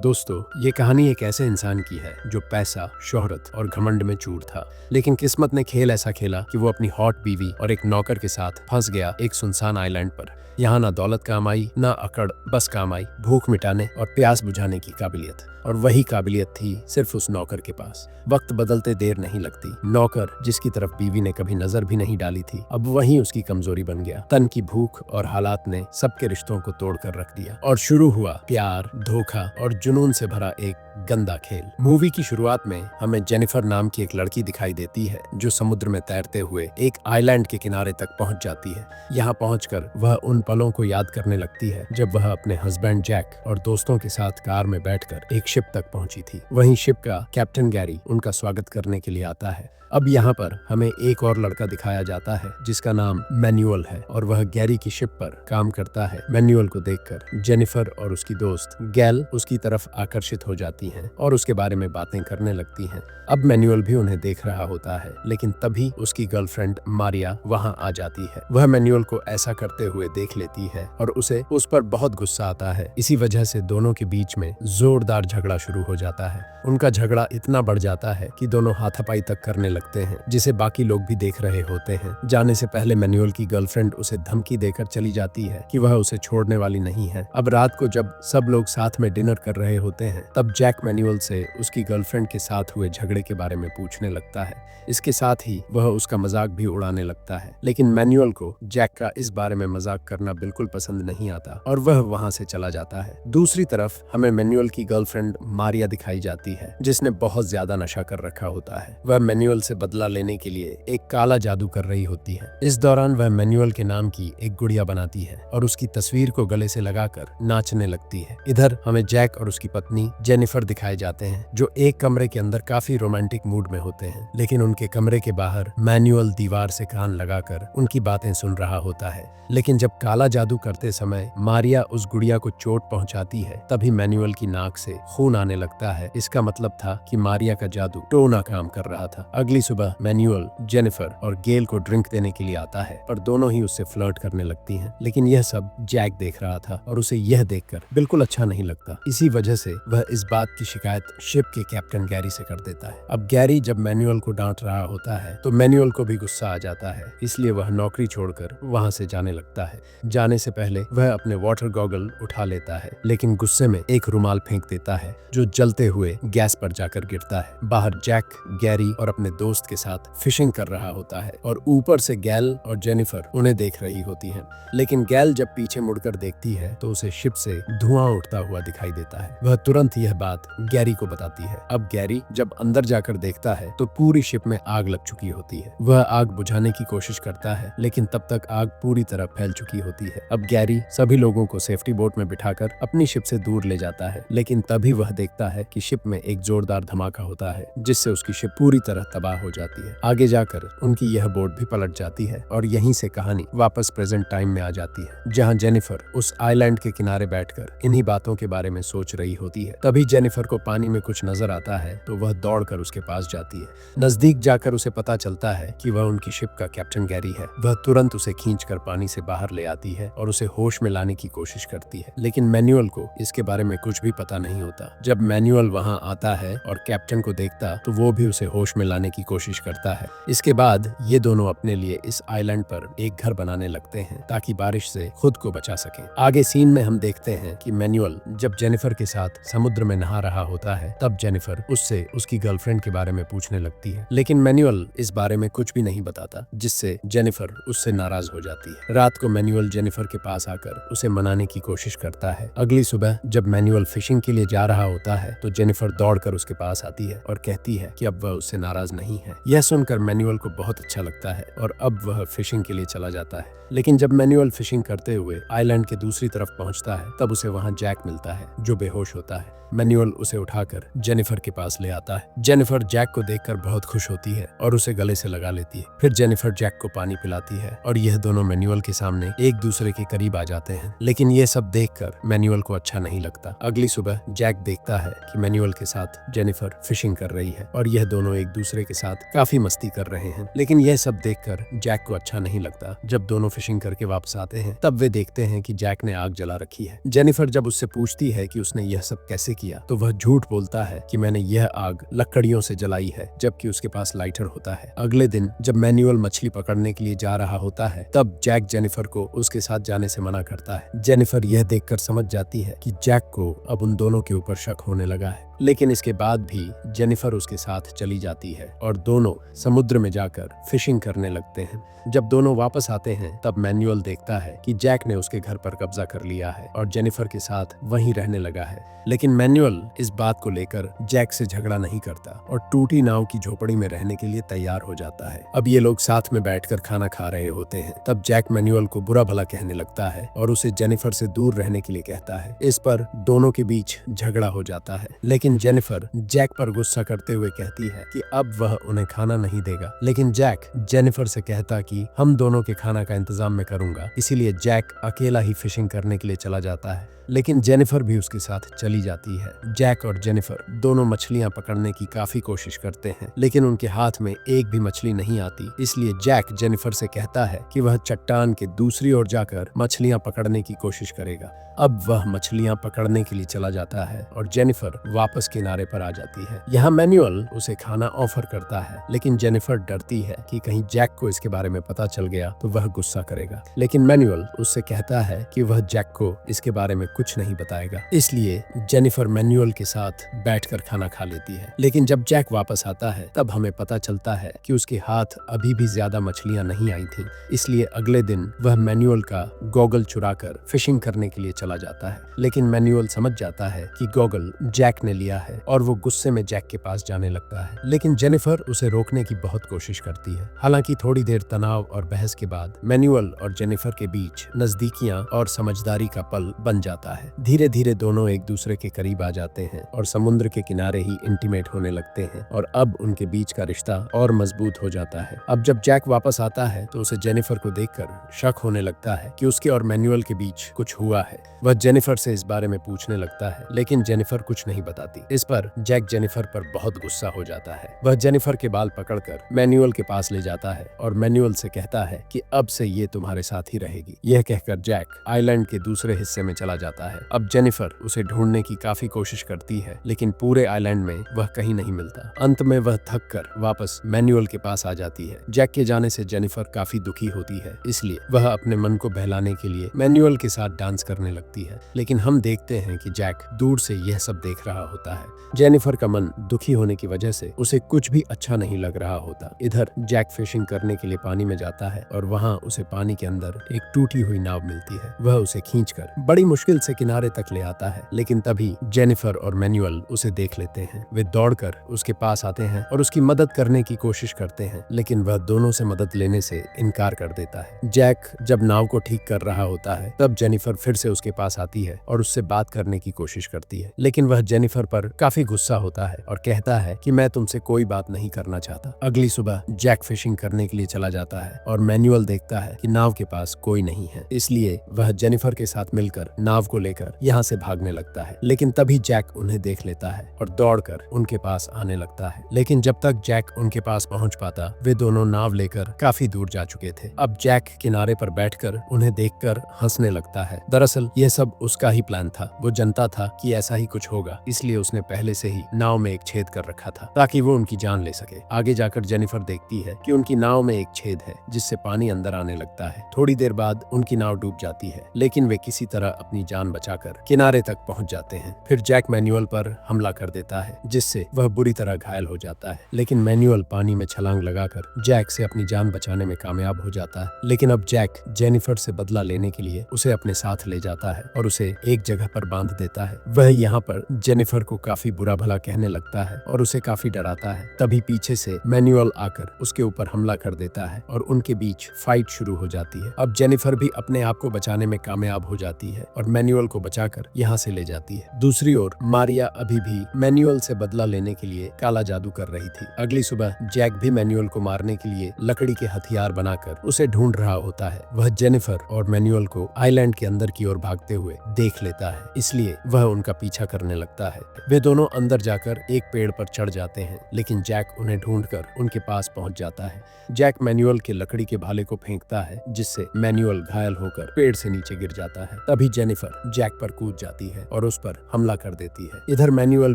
दोस्तों, ये कहानी एक ऐसे इंसान की है जो पैसा, शोहरत और घमंड में चूर था। लेकिन किस्मत ने खेल ऐसा खेला कि वो अपनी हॉट बीवी और एक नौकर के साथ फंस गया एक सुनसान आइलैंड पर। यहाँ ना दौलत काम आई, ना अकड़, बस काम आई भूख मिटाने और प्यास बुझाने की काबिलियत। और वही काबिलियत थी सिर्फ उस नौकर के पास। वक्त बदलते देर नहीं लगती। नौकर, जिसकी तरफ बीवी ने कभी नजर भी नहीं डाली थी, अब वही उसकी कमजोरी बन गया। तन की भूख और हालात ने सबके रिश्तों को तोड़कर रख दिया और शुरू हुआ प्यार, धोखा और जुनून से भरा एक गंदा खेल। मूवी की शुरुआत में हमें जेनिफर नाम की एक लड़की दिखाई देती है जो समुद्र में तैरते हुए एक आइलैंड के किनारे तक पहुंच जाती है। यहाँ पहुंचकर वह उन पलों को याद करने लगती है जब वह अपने हस्बैंड जैक और दोस्तों के साथ कार में बैठकर एक शिप तक पहुंची थी। वहीं शिप का कैप्टन गैरी उनका स्वागत करने के लिए आता है। अब यहाँ पर हमें एक और लड़का दिखाया जाता है जिसका नाम मैनुअल है और वह गैरी की शिप पर काम करता है। मैनुअल को देखकर जेनिफर और उसकी दोस्त गैल उसकी तरफ आकर्षित हो जाती हैं और उसके बारे में बातें करने लगती हैं। अब मैनुअल भी उन्हें देख रहा होता है, लेकिन तभी उसकी गर्लफ्रेंड मारिया वहाँ आ जाती है। वह मैनुअल को ऐसा करते हुए देख लेती है और उसे उस पर बहुत गुस्सा आता है। इसी वजह से दोनों के बीच में जोरदार झगड़ा शुरू हो जाता है। उनका झगड़ा इतना बढ़ जाता है कि दोनों हाथापाई तक करने लगते हैं, जिसे बाकी लोग भी देख रहे होते हैं। जाने से पहले मैनुअल की गर्लफ्रेंड उसे धमकी देकर चली जाती है कि वह उसे छोड़ने वाली नहीं है। अब रात को जब सब लोग साथ में डिनर कर रहे होते हैं, तब जैक मैनुअल से उसकी गर्लफ्रेंड के साथ हुए झगड़े के बारे में पूछने लगता है। इसके साथ ही वह उसका मजाक भी उड़ाने लगता है, लेकिन मैनुअल को जैक का इस बारे में मजाक करना बिल्कुल पसंद नहीं आता और वह वहां से चला जाता है। दूसरी तरफ हमें मैनुअल की गर्लफ्रेंड मारिया दिखाई जाती है, जिसने बहुत ज्यादा नशा कर रखा होता है। वह मैनुअल से बदला लेने के लिए एक काला जादू कर रही होती है। इस दौरान वह मैनुअल के नाम की एक गुड़िया बनाती है और उसकी तस्वीर को गले से लगाकर नाचने लगती है। इधर हमें जैक और उसकी पत्नी जेनिफर दिखाए जाते हैं जो एक कमरे के अंदर काफी रोमांटिक मूड में होते हैं, लेकिन उनके कमरे के बाहर मैनुअल दीवार से कान लगाकर उनकी बातें सुन रहा होता है। लेकिन जब काला जादू करते समय मारिया उस गुड़िया को चोट पहुंचाती है, तभी मैनुअल की नाक से खून आने लगता है। इसका मतलब था कि मारिया का जादू टोना काम कर रहा था। अगली सुबह मैनुअल जेनिफर और गेल को ड्रिंक देने के लिए आता है और दोनों ही उससे फ्लर्ट करने लगती हैं। लेकिन यह सब जैक देख रहा था और उसे यह देखकर बिल्कुल अच्छा नहीं लगता। इसी वजह से वह इस बात की शिकायत शिप के कैप्टन गैरी से कर देता है। अब गैरी जब मैनुअल को डांट रहा होता है तो मैनुअल को भी गुस्सा आ जाता है, इसलिए वह नौकरी छोड़कर वहां से जाने लगता है। जाने से पहले वह अपने वाटर गॉगल उठा लेता है, लेकिन गुस्से में एक रुमाल फेंक देता है जो जलते हुए गैस पर जाकर गिरता है। बाहर जैक, गैरी और अपने दोस्त के साथ फिशिंग कर रहा होता है और ऊपर से गैल और जेनिफर उन्हें देख रही होती हैं। लेकिन गैल जब पीछे मुड़कर देखती है तो उसे शिप से धुआं उठता हुआ दिखाई देता है। वह तुरंत यह बात गैरी को बताती है। अब गैरी जब अंदर जाकर देखता है तो पूरी शिप में आग लग चुकी होती है। वह आग बुझाने की कोशिश करता है, लेकिन तब तक आग पूरी तरह फैल चुकी होती है। अब गैरी सभी लोगों को सेफ्टी बोट में बिठाकर अपनी शिप से दूर ले जाता है, लेकिन तभी वह देखता है कि शिप में एक जोरदार धमाका होता है जिससे उसकी शिप पूरी तरह तबाह हो जाती है। आगे जाकर उनकी यह बोट भी पलट जाती है और यहीं से कहानी वापस प्रेजेंट टाइम में आ जाती है, जहां जेनिफर उस आइलैंड के किनारे बैठकर इन्हीं बातों के बारे में सोच रही होती है। तभी जेनिफर को पानी में कुछ नजर आता है तो वह दौड़कर उसके पास जाती है। नजदीक जाकर उसे पता चलता है कि वह उनकी शिप का कैप्टन गैरी है। वह तुरंत उसे खींचकर पानी से बाहर ले आती है और उसे होश में लाने की कोशिश करती है, लेकिन मैनुअल को इसके बारे में कुछ भी पता नहीं होता। जब मैनुअल वहां आता है और कैप्टन को देखता तो वो भी उसे होश में लाने की कोशिश करता है। इसके बाद ये दोनों अपने लिए इस आइलैंड पर एक घर बनाने लगते हैं ताकि बारिश से खुद को बचा सकें। आगे सीन में हम देखते हैं कि मैनुअल जब जेनिफर के साथ समुद्र में नहा रहा होता है, तब जेनिफर उससे उसकी गर्लफ्रेंड के बारे में पूछने लगती है, लेकिन मैनुअल इस बारे में कुछ भी नहीं बताता, जिससे जेनिफर उससे नाराज हो जाती है। रात को मैनुअल जेनिफर के पास आकर उसे मनाने की कोशिश करता है। अगली सुबह जब मैनुअल फिशिंग के लिए जा रहा होता है तो जेनिफर दौड़कर उसके पास आती है और कहती है कि अब वह उससे नाराज नहीं है। यह सुनकर मैनुअल को बहुत अच्छा लगता है और अब वह फिशिंग के लिए चला जाता है। लेकिन जब मैनुअल फिशिंग करते हुए आइलैंड के दूसरी तरफ पहुंचता है, तब उसे वहां जैक मिलता है जो बेहोश होता है। मैनुअल उसे उठाकर जेनिफर के पास ले आता है। जेनिफर जैक को देखकर बहुत खुश होती है और उसे गले से लगा लेती है। फिर जेनिफर जैक को पानी पिलाती है और यह दोनों मैनुअल के सामने एक दूसरे के करीब आ जाते हैं। लेकिन यह सब देखकर मैनुअल को अच्छा नहीं लगता। अगली सुबह जैक देखता है कि मैनुअल के साथ जेनिफर फिशिंग कर रही है और यह दोनों एक दूसरे के साथ काफी मस्ती कर रहे हैं। लेकिन यह सब देखकर जैक को अच्छा नहीं लगता। जब दोनों फिशिंग करके वापस आते हैं तब वे देखते हैं कि जैक ने आग जला रखी है। जेनिफर जब उससे पूछती है कि उसने यह सब कैसे किया, तो वह झूठ बोलता है कि मैंने यह आग लकड़ियों से जलाई है, जबकि उसके पास लाइटर होता है। अगले दिन जब मैनुअल मछली पकड़ने के लिए जा रहा होता है, तब जैक जेनिफर को उसके साथ जाने से मना करता है। जेनिफर यह देखकर समझ जाती है कि जैक को अब उन दोनों के ऊपर शक होने लगा है, लेकिन इसके बाद भी जेनिफर उसके साथ चली जाती है और दोनों समुद्र में जाकर फिशिंग करने लगते हैं। जब दोनों वापस आते हैं, तब मैनुअल देखता है कि जैक ने उसके घर पर कब्जा कर लिया है और जेनिफर के साथ वहीं रहने लगा है। लेकिन मैनुअल इस बात को लेकर जैक से झगड़ा नहीं करता और टूटी नाव की झोपड़ी में रहने के लिए तैयार हो जाता है। अब ये लोग साथ में बैठकर खाना खा रहे होते हैं। तब जैक मैनुअल को बुरा भला कहने लगता है और उसे जेनिफर से दूर रहने के लिए कहता है। इस पर दोनों के बीच झगड़ा हो जाता है, लेकिन जेनिफर जैक पर गुस्सा करते हुए कहती है कि अब वह उन्हें खाना नहीं देगा। लेकिन जैक जेनिफर से कहता कि हम दोनों के खाना का इंतजाम मैं करूंगा। इसीलिए जैक अकेला ही फिशिंग करने के लिए चला जाता है, लेकिन जेनिफर भी उसके साथ चली जाती है। जैक और जेनिफर दोनों मछलियां पकड़ने की काफी कोशिश करते हैं, लेकिन उनके हाथ में एक भी मछली नहीं आती। इसलिए जैक जेनिफर से कहता है कि वह चट्टान के दूसरी ओर जाकर मछलियां पकड़ने की कोशिश करेगा। अब वह मछलियां पकड़ने के लिए चला जाता है और जेनिफर वापस किनारे पर आ जाती है। यहाँ मैनुअल उसे खाना ऑफर करता है, लेकिन जेनिफर डरती है कि कहीं जैक को इसके बारे में पता चल गया तो वह गुस्सा करेगा। लेकिन मैनुअल उससे कहता है कि वह जैक को इसके बारे में कुछ नहीं बताएगा। इसलिए जेनिफर मैनुअल के साथ बैठकर खाना खा लेती है। लेकिन जब जैक वापस आता है, तब हमें पता चलता है कि उसके हाथ अभी भी ज्यादा मछलियां नहीं आई थीं। इसलिए अगले दिन वह मैनुअल का गॉगल चुराकर फिशिंग करने के लिए चला जाता है। लेकिन मैनुअल समझ जाता है कि गॉगल जैक ने लिया है और वो गुस्से में जैक के पास जाने लगता है। लेकिन जेनिफर उसे रोकने की बहुत कोशिश करती है। हालांकि थोड़ी देर तनाव और बहस के बाद मैनुअल और जेनिफर के बीच नजदीकियां और समझदारी का पल बन जाता है। धीरे धीरे दोनों एक दूसरे के करीब आ जाते हैं और समुद्र के किनारे ही इंटीमेट होने लगते हैं और अब उनके बीच का रिश्ता और मजबूत हो जाता है। अब जब जैक वापस आता है तो उसे जेनिफर को देखकर शक होने लगता है कि उसके और मैनुअल के बीच कुछ हुआ है। वह जेनिफर से इस बारे में पूछने लगता है, लेकिन जेनिफर कुछ नहीं बताती। इस पर जैक जेनिफर पर बहुत गुस्सा हो जाता है। वह जेनिफर के बाल पकड़कर मैनुअल के पास ले जाता है और मैनुअल से कहता है कि अब से ये तुम्हारे साथ ही रहेगी। यह कहकर जैक आइलैंड के दूसरे हिस्से में चला जाता है। अब जेनिफर उसे ढूंढने की काफी कोशिश करती है, लेकिन पूरे आइलैंड में वह कहीं नहीं मिलता। अंत में वह थक कर वापस मैनुअल के पास आ जाती है। जैक के जाने से जेनिफर काफी दुखी होती है, इसलिए वह अपने मन को बहलाने के लिए मैनुअल के साथ डांस करने लगती है। लेकिन हम देखते हैं कि जैक दूर से यह सब देख रहा होता है। जेनिफर का मन दुखी होने की वजह से उसे कुछ भी अच्छा नहीं लग रहा होता। इधर जैक फिशिंग करने के लिए पानी में जाता है और वहाँ उसे पानी के अंदर एक टूटी हुई नाव मिलती है। वह उसे खींचकर बड़ी मुश्किल से किनारे तक ले आता है, लेकिन तभी जेनिफर और मैनुअल उसे देख लेते हैं। वे दौड़कर उसके पास आते हैं और उसकी मदद करने की कोशिश करते हैं, लेकिन वह दोनों से मदद लेने से इनकार कर देता है। जैक जब नाव को ठीक कर रहा होता है, तब जेनिफर फिर से उसके पास आती है और उससे बात करने की कोशिश करती है, लेकिन वह जेनिफर पर काफी गुस्सा होता है और कहता है कि मैं तुमसे कोई बात नहीं करना चाहता। अगली सुबह जैक फिशिंग करने के लिए चला जाता है और मैनुअल देखता है कि नाव के पास कोई नहीं है, इसलिए वह जेनिफर के साथ मिलकर नाव को लेकर यहाँ से भागने लगता है। लेकिन तभी जैक उन्हें देख लेता है और दौड़कर उनके पास आने लगता है। लेकिन जब तक जैक उनके पास पहुंच पाता, वे दोनों नाव लेकर काफी दूर जा चुके थे। अब जैक किनारे पर बैठकर उन्हें देखकर हंसने लगता है। दरअसल यह सब उसका ही प्लान था। वो जानता था कि ऐसा ही कुछ होगा, इसलिए उसने पहले से ही नाव में एक छेद कर रखा था ताकि वो उनकी जान ले सके। आगे जाकर जेनिफर देखती है कि उनकी नाव में एक छेद है जिससे पानी अंदर आने लगता है। थोड़ी देर बाद उनकी नाव डूब जाती है, लेकिन वे किसी तरह अपनी जान बचाकर किनारे तक पहुंच जाते हैं। फिर जैक मैनुअल पर हमला कर देता है, जिससे वह बुरी तरह घायल हो जाता है। लेकिन मैनुअल पानी में छलांग लगाकर जैक से अपनी जान बचाने में कामयाब हो जाता है। लेकिन अब जैक जेनिफर से बदला लेने के लिए उसे अपने साथ ले जाता है और उसे एक जगह पर बांध देता है। वह यहाँ पर जेनिफर को काफी बुरा भला कहने लगता है और उसे काफी डराता है। तभी पीछे से मैनुअल आकर उसके ऊपर हमला कर देता है और उनके बीच फाइट शुरू हो जाती है। अब जेनिफर भी अपने आप को बचाने में कामयाब हो जाती है और मैनुअल को बचाकर यहाँ से ले जाती है। दूसरी ओर मारिया अभी भी मैनुअल से बदला लेने के लिए काला जादू कर रही थी। अगली सुबह जैक भी मैनुअल को मारने के लिए लकड़ी के हथियार बनाकर उसे ढूंढ रहा होता है। वह जेनिफर और मैनुअल को आइलैंड के अंदर की ओर भागते हुए देख लेता है, इसलिए वह उनका पीछा करने लगता है। वे दोनों अंदर जाकर एक पेड़ पर चढ़ जाते हैं, लेकिन जैक उन्हें ढूंढकर उनके पास पहुंच जाता है। जैक मैनुअल के लकड़ी के भाले को फेंकता है, जिससे मैनुअल घायल होकर पेड़ से नीचे गिर जाता है। तभी जेनिफर जैक पर कूद जाती है और उस पर हमला कर देती है। इधर मैनुअल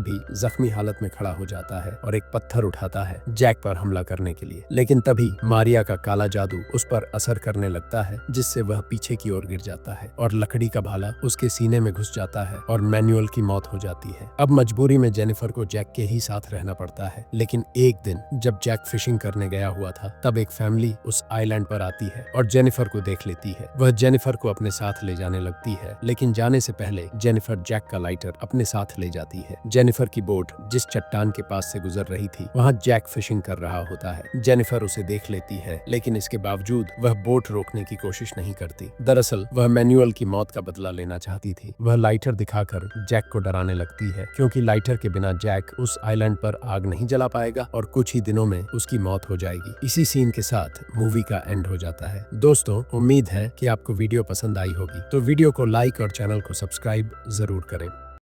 भी जख्मी हालत में खड़ा हो जाता है और एक पत्थर उठाता है जैक पर हमला करने के लिए, लेकिन तभी मारिया का काला जादू उस पर असर करने लगता है, जिससे वह पीछे की ओर गिर जाता है और लकड़ी का भाला उसके सीने में घुस जाता है और मैनुअल की मौत हो जाती है। अब मजबूरी में जेनिफर को जैक के ही साथ रहना पड़ता है, लेकिन एक दिन जब जैक फिशिंग करने गया हुआ था, तब एक फैमिली उस आइलैंड पर आती है और जेनिफर को देख लेती है। वह जेनिफर को अपने साथ ले जाने लगती है, लेकिन जाने से पहले जेनिफर जैक का लाइटर अपने साथ ले जाती है। जेनिफर की बोट जिस चट्टान के पास से गुजर रही थी, वहाँ जैक फिशिंग कर रहा होता है। जेनिफर उसे देख लेती है, लेकिन इसके बावजूद वह बोट रोकने की कोशिश नहीं करती। दरअसल वह मैनुअल की मौत का बदला लेना चाहती थी। वह लाइटर दिखाकर जैक को डराने लगती है, क्योंकि लाइटर के बिना जैक उस आइलैंड पर आग नहीं जला पाएगा और कुछ ही दिनों में उसकी मौत हो जाएगी। इसी सीन के साथ मूवी का एंड हो जाता है। दोस्तों, उम्मीद है कि आपको वीडियो पसंद आई होगी, तो वीडियो को लाइक और चैनल को सब्सक्राइब जरूर करें।